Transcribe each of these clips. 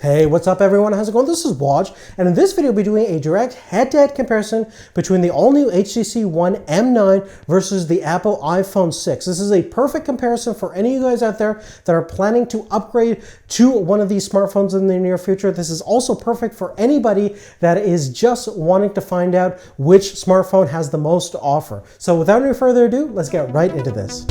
Hey, what's up everyone? How's it going? This is Waj, and in this video we'll be doing a direct head-to-head comparison between the all-new HTC One M9 versus the Apple iPhone 6. This is a perfect comparison for any of you guys out there that are planning to upgrade to one of these smartphones in the near future. This is also perfect for anybody that is just wanting to find out which smartphone has the most to offer. So without any further ado, let's get right into this.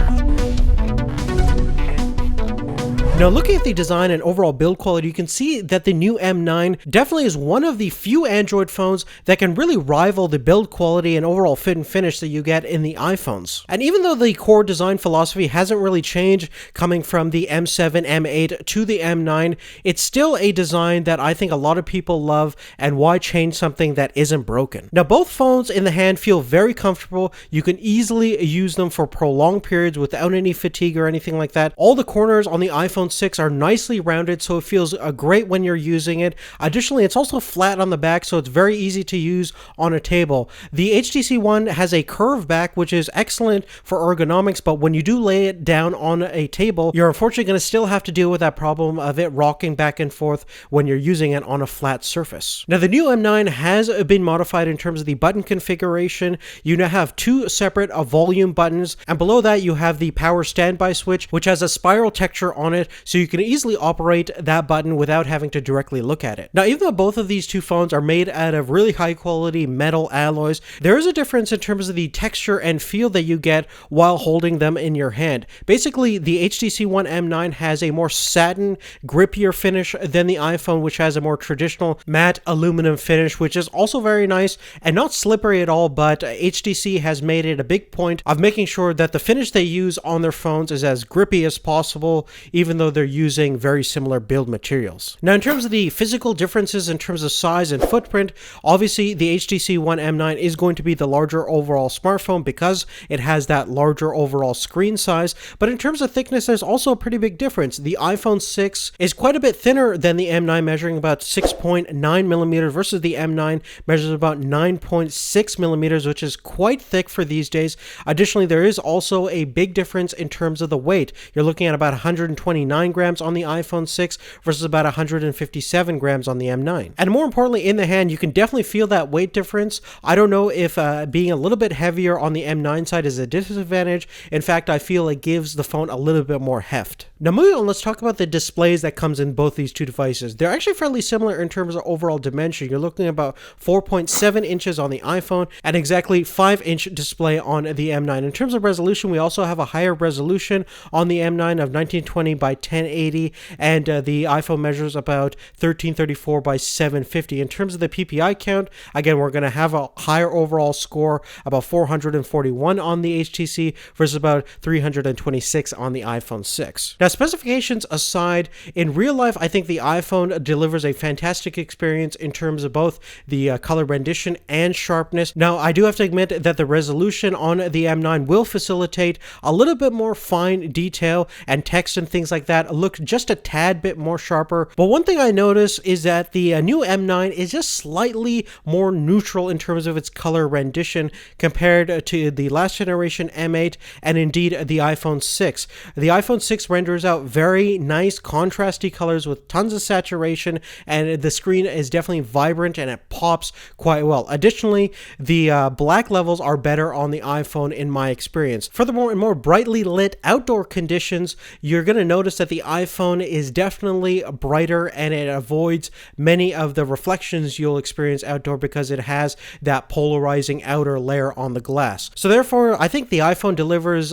Now, looking at the design and overall build quality, you can see that the new M9 definitely is one of the few Android phones that can really rival the build quality and overall fit and finish that you get in the iPhones. And even though the core design philosophy hasn't really changed coming from the M7, M8 to the M9, it's still a design that I think a lot of people love, and why change something that isn't broken? Now, both phones in the hand feel very comfortable. You can easily use them for prolonged periods without any fatigue or anything like that. All the corners on the iPhone 6 are nicely rounded, so it feels great when you're using it. Additionally, it's also flat on the back, so it's very easy to use on a table. The HTC One has a curved back, which is excellent for ergonomics, but when you do lay it down on a table, you're unfortunately going to still have to deal with that problem of it rocking back and forth when you're using it on a flat surface. Now, the new M9 has been modified in terms of the button configuration. You now have two separate volume buttons, and below that you have the power standby switch, which has a spiral texture on it, so you can easily operate that button without having to directly look at it. Now, even though both of these two phones are made out of really high quality metal alloys, there is a difference in terms of the texture and feel that you get while holding them in your hand. Basically, the HTC One M9 has a more satin, grippier finish than the iPhone, which has a more traditional matte aluminum finish, which is also very nice and not slippery at all, but HTC has made it a big point of making sure that the finish they use on their phones is as grippy as possible, even though they're using very similar build materials. Now, in terms of the physical differences in terms of size and footprint, obviously the HTC One M9 is going to be the larger overall smartphone because it has that larger overall screen size, but in terms of thickness, there's also a pretty big difference. The iPhone 6 is quite a bit thinner than the M9, measuring about 6.9 millimeters versus the M9 measures about 9.6 millimeters, which is quite thick for these days. Additionally, there is also a big difference in terms of the weight. You're looking at about 129 grams on the iPhone 6 versus about 157 grams on the M9. And more importantly, in the hand, you can definitely feel that weight difference. I don't know if being a little bit heavier on the M9 side is a disadvantage. In fact, I feel it gives the phone a little bit more heft. Now, moving on, let's talk about the displays that comes in both these two devices. They're actually fairly similar in terms of overall dimension. You're looking at about 4.7 inches on the iPhone and exactly 5-inch display on the M9. In terms of resolution, we also have a higher resolution on the M9 of 1920 by 1080, and the iPhone measures about 1334 by 750. In terms of the PPI count, again, we're going to have a higher overall score, about 441 on the HTC versus about 326 on the iPhone 6. Now, specifications aside, in real life, I think the iPhone delivers a fantastic experience in terms of both the color rendition and sharpness. Now, I do have to admit that the resolution on the M9 will facilitate a little bit more fine detail, and text and things like that look just a tad bit more sharper. But one thing I notice is that the new M9 is just slightly more neutral in terms of its color rendition compared to the last generation M8 and indeed the iPhone 6. The iPhone 6 renders out very nice contrasty colors with tons of saturation, and the screen is definitely vibrant and it pops quite well. Additionally, the black levels are better on the iPhone in my experience. Furthermore, in more brightly lit outdoor conditions, you're going to notice that the iPhone is definitely brighter and it avoids many of the reflections you'll experience outdoor because it has that polarizing outer layer on the glass. So therefore, I think the iPhone delivers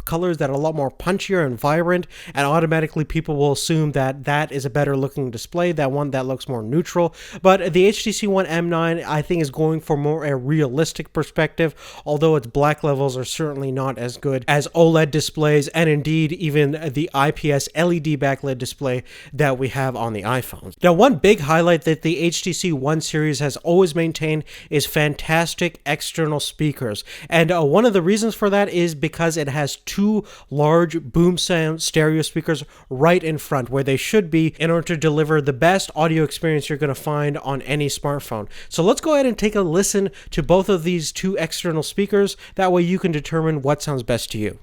colors that are a lot more punchier and vibrant, and automatically people will assume that that is a better looking display, that one that looks more neutral. But the HTC One M9, I think, is going for more a realistic perspective, although its black levels are certainly not as good as OLED displays and indeed even the IPS LED backlit display that we have on the iPhones. Now, one big highlight that the HTC One series has always maintained is fantastic external speakers, and one of the reasons for that is because it has two large boom sound stereo speakers right in front where they should be in order to deliver the best audio experience you're going to find on any smartphone. So let's go ahead and take a listen to both of these two external speakers. That way you can determine what sounds best to you.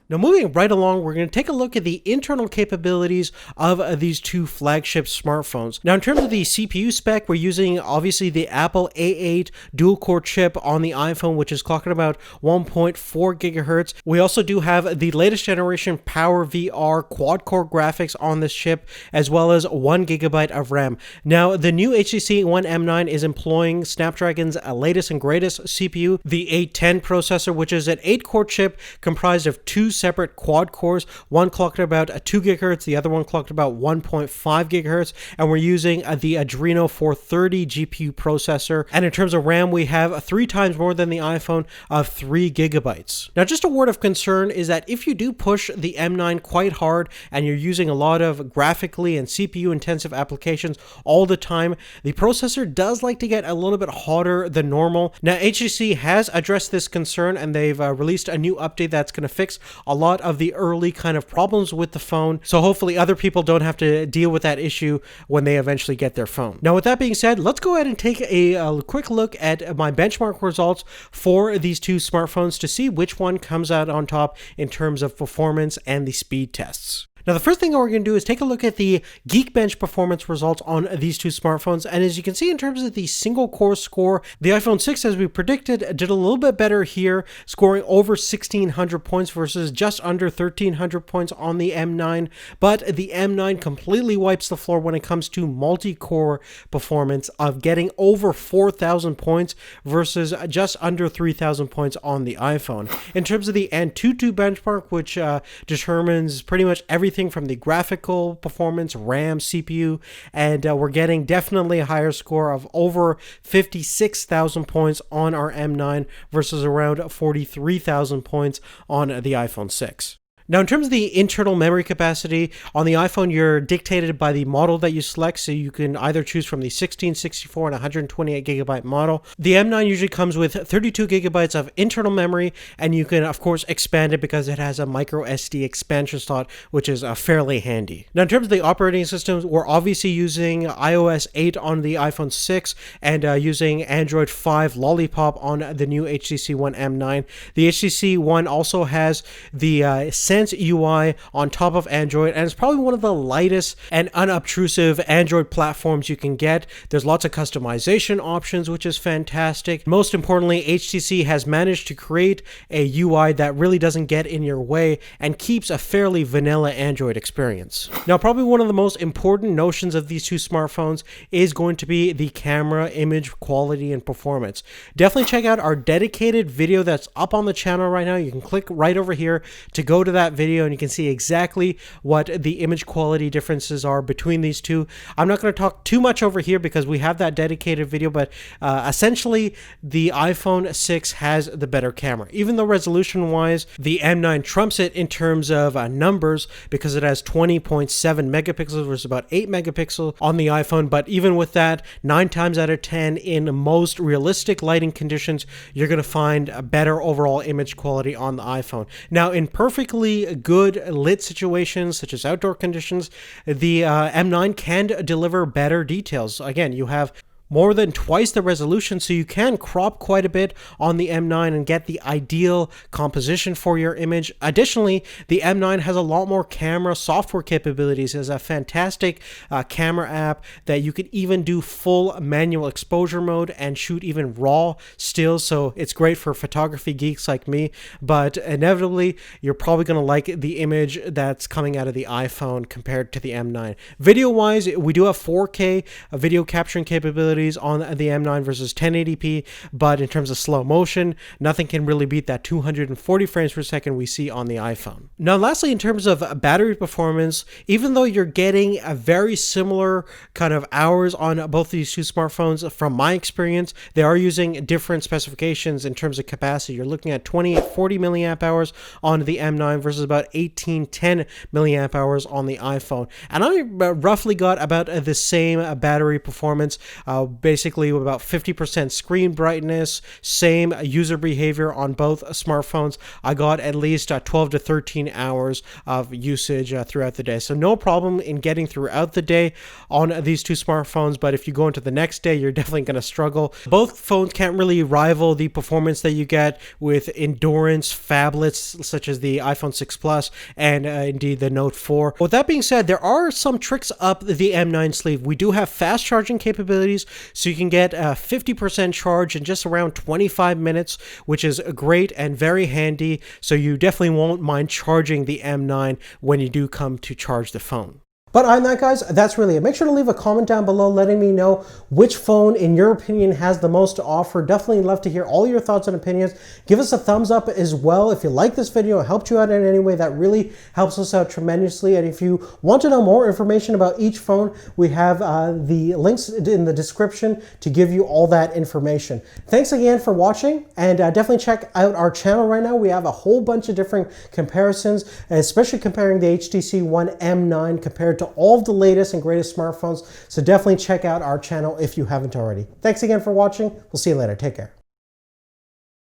Now, moving right along, we're going to take a look at the internal capabilities of these two flagship smartphones. Now, in terms of the CPU spec, we're using obviously the Apple A8 dual-core chip on the iPhone, which is clocking about 1.4 gigahertz. We also do have the latest generation Power VR quad-core graphics on this chip, as well as 1 gigabyte of RAM. Now, the new HTC One M9 is employing Snapdragon's latest and greatest CPU, the 810 processor, which is an 8-core chip comprised of two separate quad cores, one clocked at about 2 gigahertz, the other one clocked about 1.5 gigahertz, and we're using the Adreno 430 GPU processor. And in terms of RAM, we have 3 times more than the iPhone of 3 gigabytes. Now, just a word of concern is that if you do push the M9 quite hard and you're using a lot of graphically and CPU intensive applications all the time, the processor does like to get a little bit hotter than normal. Now, HTC has addressed this concern, and they've released a new update that's going to fix a lot of the early kind of problems with the phone, so hopefully other people don't have to deal with that issue when they eventually get their phone. Now, with that being said, let's go ahead and take a quick look at my benchmark results for these two smartphones to see which one comes out on top in terms of performance and the speed tests. Now, the first thing we're going to do is take a look at the Geekbench performance results on these two smartphones. And as you can see, in terms of the single core score, the iPhone 6, as we predicted, did a little bit better here, scoring over 1,600 points versus just under 1,300 points on the M9. But the M9 completely wipes the floor when it comes to multi-core performance of getting over 4,000 points versus just under 3,000 points on the iPhone. In terms of the Antutu benchmark, which determines pretty much everything from the graphical performance, RAM, CPU, and we're getting definitely a higher score of over 56,000 points on our M9 versus around 43,000 points on the iPhone 6. Now, in terms of the internal memory capacity, on the iPhone, you're dictated by the model that you select, so you can either choose from the 16, 64, and 128 gigabyte model. The M9 usually comes with 32 gigabytes of internal memory, and you can, of course, expand it because it has a micro SD expansion slot, which is fairly handy. Now, in terms of the operating systems, we're obviously using iOS 8 on the iPhone 6 and using Android 5 Lollipop on the new HTC One M9. The HTC One also has the Sense UI on top of Android, and it's probably one of the lightest and unobtrusive Android platforms you can get. There's lots of customization options, which is fantastic. Most importantly, HTC has managed to create a UI that really doesn't get in your way and keeps a fairly vanilla Android experience. Now, probably one of the most important notions of these two smartphones is going to be the camera, image quality, and performance. Definitely check out our dedicated video that's up on the channel right now. You can click right over here to go to that video, and you can see exactly what the image quality differences are between these two. I'm not going to talk too much over here because we have that dedicated video, but essentially the iPhone 6 has the better camera. Even though resolution wise the M9 trumps it in terms of numbers because it has 20.7 megapixels versus about 8 megapixels on the iPhone, but even with that, 9 times out of 10 in most realistic lighting conditions, you're going to find a better overall image quality on the iPhone. Now, in perfectly good lit situations such as outdoor conditions, the M9 can deliver better details. Again, you have more than twice the resolution, so you can crop quite a bit on the M9 and get the ideal composition for your image. Additionally, the M9 has a lot more camera software capabilities. It has a fantastic camera app that you could even do full manual exposure mode and shoot even raw stills, so it's great for photography geeks like me, but inevitably, you're probably going to like the image that's coming out of the iPhone compared to the M9. Video-wise, we do have 4K video capturing capabilities on the M9 versus 1080p, but in terms of slow motion, nothing can really beat that 240 frames per second we see on the iPhone. Now, lastly, in terms of battery performance, even though you're getting a very similar kind of hours on both these two smartphones, from my experience, they are using different specifications in terms of capacity. You're looking at 2840 milliamp hours on the M9 versus about 1810 milliamp hours on the iPhone, and I roughly got about the same battery performance basically with about 50% screen brightness, same user behavior on both smartphones. I got at least 12 to 13 hours of usage throughout the day. So no problem in getting throughout the day on these two smartphones, but if you go into the next day, you're definitely going to struggle. Both phones can't really rival the performance that you get with endurance phablets such as the iPhone 6 Plus and indeed the Note 4. With that being said, there are some tricks up the M9 sleeve. We do have fast charging capabilities, so you can get a 50% charge in just around 25 minutes, which is great and very handy. So you definitely won't mind charging the M9 when you do come to charge the phone. But other than that, guys, that's really it. Make sure to leave a comment down below letting me know which phone, in your opinion, has the most to offer. Definitely love to hear all your thoughts and opinions. Give us a thumbs up as well if you like this video, it helped you out in any way. That really helps us out tremendously. And if you want to know more information about each phone, we have the links in the description to give you all that information. Thanks again for watching, and definitely check out our channel right now. We have a whole bunch of different comparisons, especially comparing the HTC One M9 compared to all of the latest and greatest smartphones. So definitely check out our channel if you haven't already. Thanks again for watching. We'll see you later. Take care.